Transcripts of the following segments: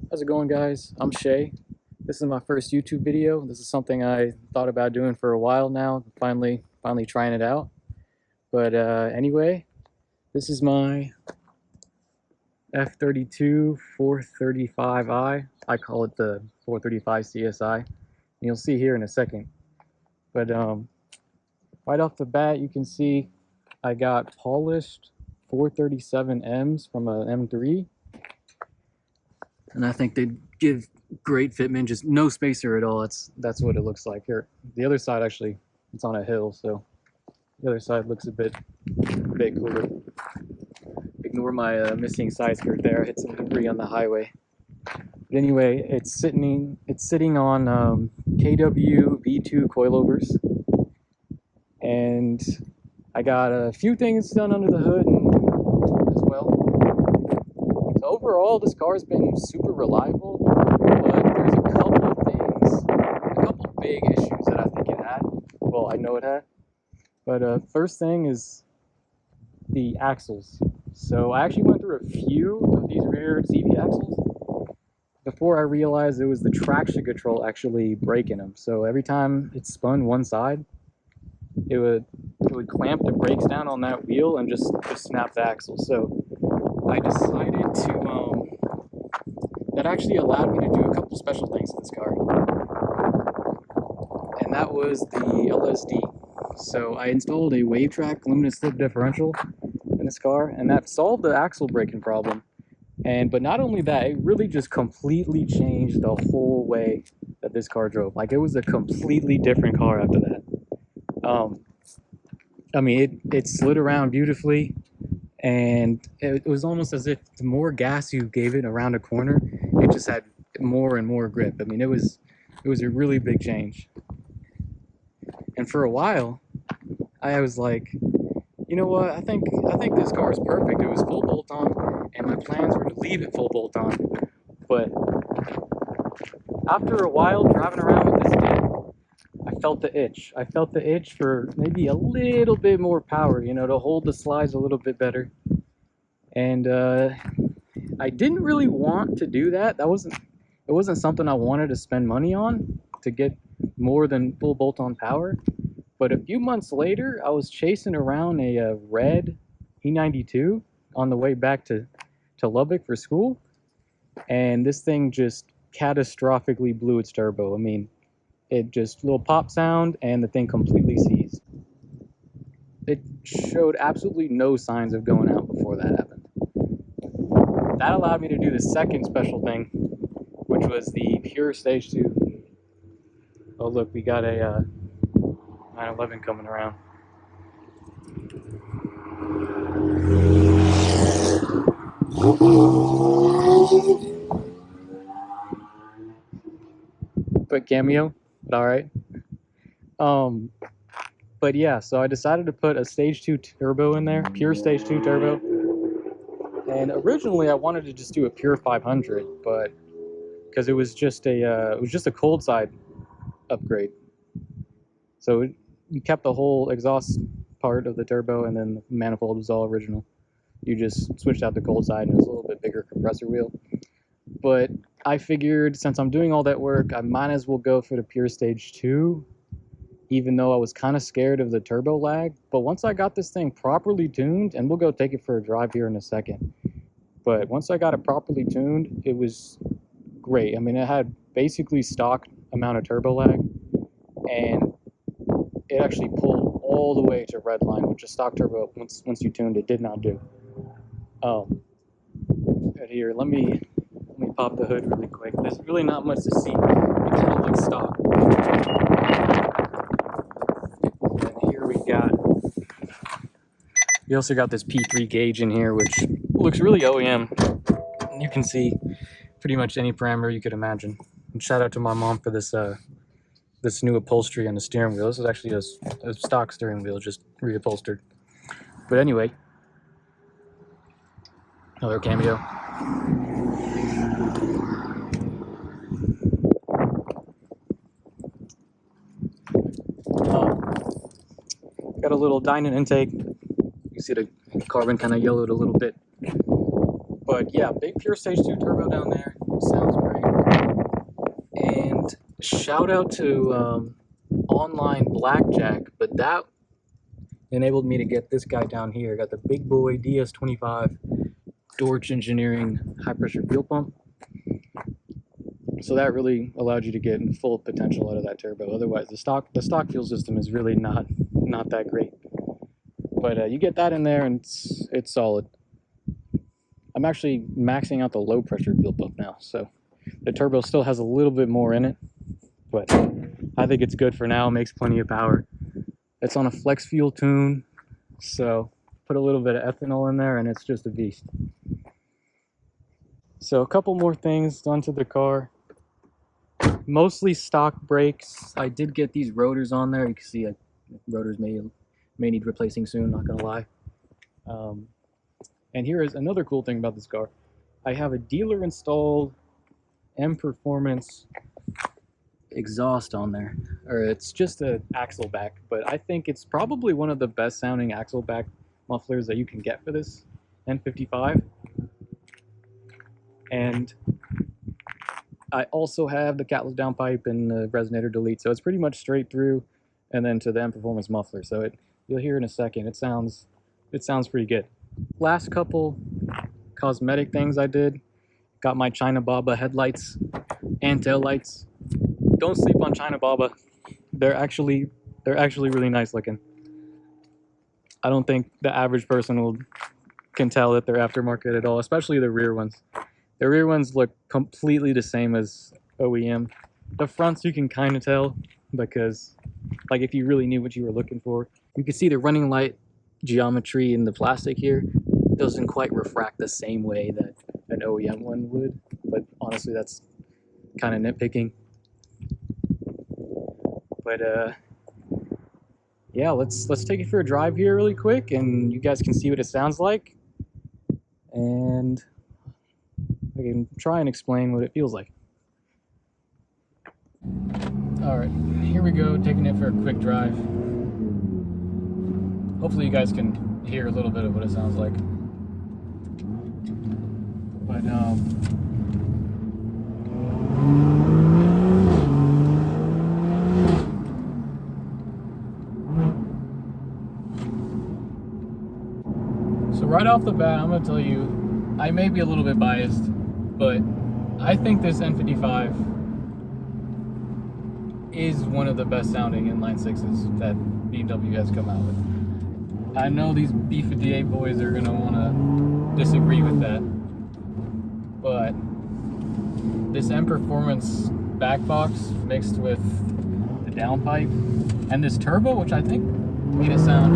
How's it going, guys? I'm Shay. This is my first YouTube video. This is something I thought about doing for a while now. Finally trying it out. But anyway, this is my F32 435i. I call it the 435 CSI. And you'll see here in a second. But right off the bat, you can see I got polished 437Ms from a M3. And I think they give great fitment, just no spacer at all. That's what it looks like here. The other side, actually, it's on a hill, so the other side looks a bit cooler. Ignore my missing side skirt there. I hit some debris on the highway. But anyway, it's sitting on KW V2 coilovers, and I got a few things done under the hood as well. So overall, this car's been super reliable, but there's a couple big issues that I think it had. Well, I know it had. But first thing is the axles. So I actually went through a few of these rear CV axles before I realized it was the traction control actually breaking them. So every time it spun one side, it would clamp the brakes down on that wheel and just snap the axle. So I decided to, that actually allowed me to do a couple special things in this car. And that was the LSD. So I installed a wave track limited slip differential in this car, and that solved the axle braking problem. But not only that, it really just completely changed the whole way that this car drove. Like, it was a completely different car after that. I mean, it slid around beautifully, and it was almost as if the more gas you gave it around a corner, it just had more and more grip. I mean, it was a really big change. And for a while, I was like, you know what? I think this car is perfect. It was full bolt on, and my plans were to leave it full bolt on. But after a while driving around with this thing, I felt the itch. I felt the itch for maybe a little bit more power, you know, to hold the slides a little bit better. And I didn't really want to do that. It wasn't something I wanted to spend money on to get more than full bolt-on power. But a few months later, I was chasing around a red E92 on the way back to Lubbock for school, and this thing just catastrophically blew its turbo. I mean, it just little pop sound, and the thing completely seized. It showed absolutely no signs of going out before that happened. That allowed me to do the second special thing, which was the pure stage 2. Oh look, we got a 911 coming around. Quick cameo, but all right. But yeah, so I decided to put a stage 2 turbo in there, pure stage 2 turbo. And originally I wanted to just do a pure 500, but because it was just a cold side upgrade. So you kept the whole exhaust part of the turbo, and then the manifold was all original. You just switched out the cold side, and it was a little bit bigger compressor wheel. But I figured, since I'm doing all that work, I might as well go for the pure stage 2, even though I was kind of scared of the turbo lag. But once I got this thing properly tuned, and we'll go take it for a drive here in a second, but once I got it properly tuned, it was great. I mean, it had basically stock amount of turbo lag, and it actually pulled all the way to redline, which a stock turbo, once you tuned it, did not do. Right here, let me pop the hood really quick. There's really not much to see. It kind of looks stock. And here we also got this P3 gauge in here, which looks really OEM. And you can see pretty much any parameter you could imagine. And shout out to my mom for this this new upholstery on the steering wheel. This is actually a stock steering wheel, just reupholstered. But anyway, another cameo. Got a little Dynon intake. You see the carbon kind of yellowed a little bit. But yeah, big pure stage 2 turbo down there. Sounds Shout out to online blackjack, but that enabled me to get this guy down here. Got the big boy DS25 Dorch Engineering high pressure fuel pump. So that really allowed you to get full potential out of that turbo. Otherwise, the stock fuel system is really not that great. But you get that in there, and it's solid. I'm actually maxing out the low pressure fuel pump now, so the turbo still has a little bit more in it, but I think it's good for now. It makes plenty of power. It's on a flex fuel tune, so put a little bit of ethanol in there, and it's just a beast. So a couple more things done to the car. Mostly stock brakes. I did get these rotors on there. You can see rotors may need replacing soon, not gonna lie. And here is another cool thing about this car. I have a dealer installed M Performance exhaust on there, or it's just an axle back, but I think it's probably one of the best sounding axle back mufflers that you can get for this N55. And I also have the catless downpipe and the resonator delete, so it's pretty much straight through and then to the M Performance muffler. So you'll hear in a second, it sounds pretty good. Last couple cosmetic things I did. Got my China Baba headlights and tail lights. Don't sleep on China Baba. They're actually really nice looking. I don't think the average person can tell that they're aftermarket at all, especially the rear ones. The rear ones look completely the same as OEM. The fronts you can kind of tell because, like, if you really knew what you were looking for, you can see the running light geometry in the plastic here doesn't quite refract the same way that an OEM one would. But honestly, that's kind of nitpicking. But yeah, let's take it for a drive here really quick, and you guys can see what it sounds like, and I can try and explain what it feels like. All right, here we go, taking it for a quick drive. Hopefully you guys can hear a little bit of what it sounds like. But so right off the bat, I'm gonna tell you, I may be a little bit biased, but I think this N55 is one of the best sounding inline sixes that BMW has come out with. I know these B58 boys are gonna wanna disagree with that, but this M Performance back box mixed with the downpipe and this turbo, which I think made it sound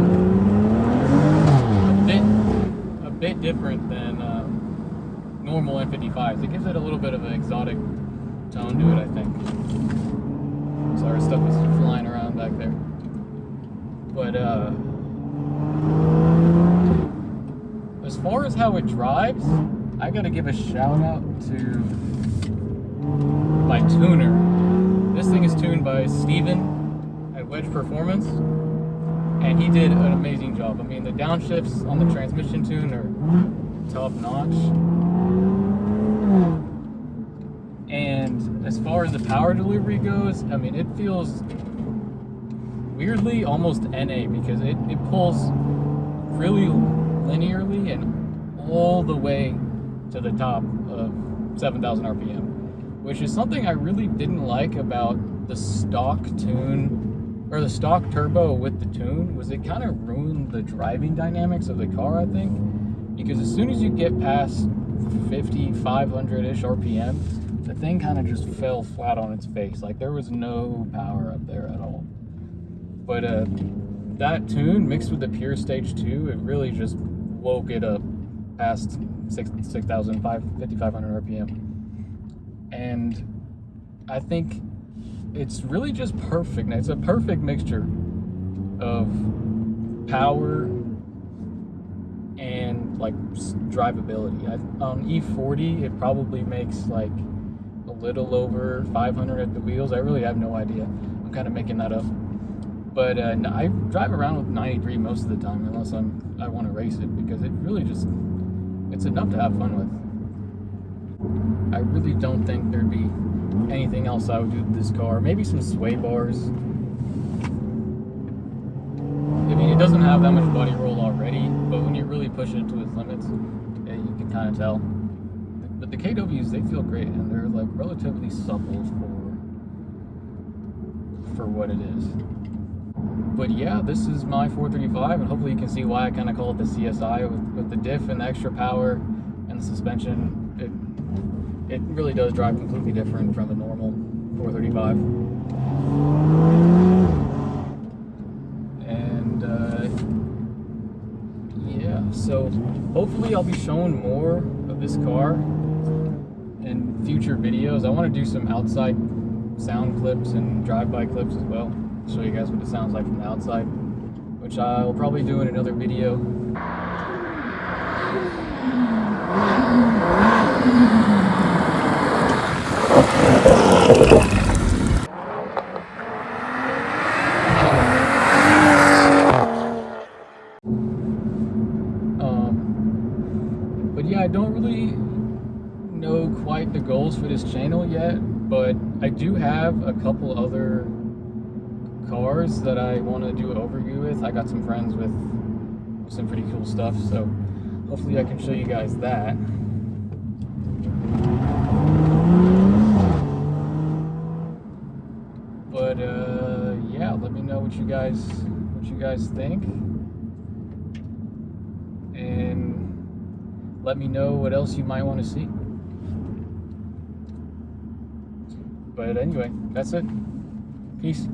a bit different than normal N55s. It gives it a little bit of an exotic tone to it, I think. Sorry, stuff is flying around back there. But as far as how it drives, I gotta give a shout out to my tuner. This thing is tuned by Steven at Wedge Performance, and he did an amazing job. I mean, the downshifts on the transmission tune are top notch. And as far as the power delivery goes, I mean, it feels weirdly almost NA because it pulls really linearly and all the way to the top of 7,000 RPM, which is something I really didn't like about the stock tune, or the stock turbo with the tune, was it kind of ruined the driving dynamics of the car, I think, because as soon as you get past 5,500-ish RPM, the thing kind of just fell flat on its face. Like, there was no power up there at all. But that tune mixed with the Pure Stage 2, it really just woke it up past 5,500 RPM. And I think it's really just perfect. It's a perfect mixture of power and like drivability. On E40, it probably makes like a little over 500 at the wheels. I really have no idea. I'm kind of making that up. But I drive around with 93 most of the time, unless I want to race it, because it really just, it's enough to have fun with. I really don't think there'd be anything anything else I would do to this car. Maybe some sway bars. I mean, it doesn't have that much body roll already, but when you really push it to its limits, yeah, you can kind of tell. But the KWs, they feel great, and they're like relatively supple for what it is. But yeah, this is my 435, and hopefully you can see why I kind of call it the CSI with the diff and the extra power and the suspension. It really does drive completely different from a normal 435. And yeah, so hopefully I'll be showing more of this car in future videos. I want to do some outside sound clips and drive-by clips as well. Show you guys what it sounds like from the outside, which I will probably do in another video. But yeah, I don't really know quite the goals for this channel yet, but I do have a couple other cars that I want to do an overview with. I got some friends with some pretty cool stuff, so hopefully I can show you guys that. But yeah, let me know what you guys think, and let me know what else you might want to see. But anyway, that's it. Peace.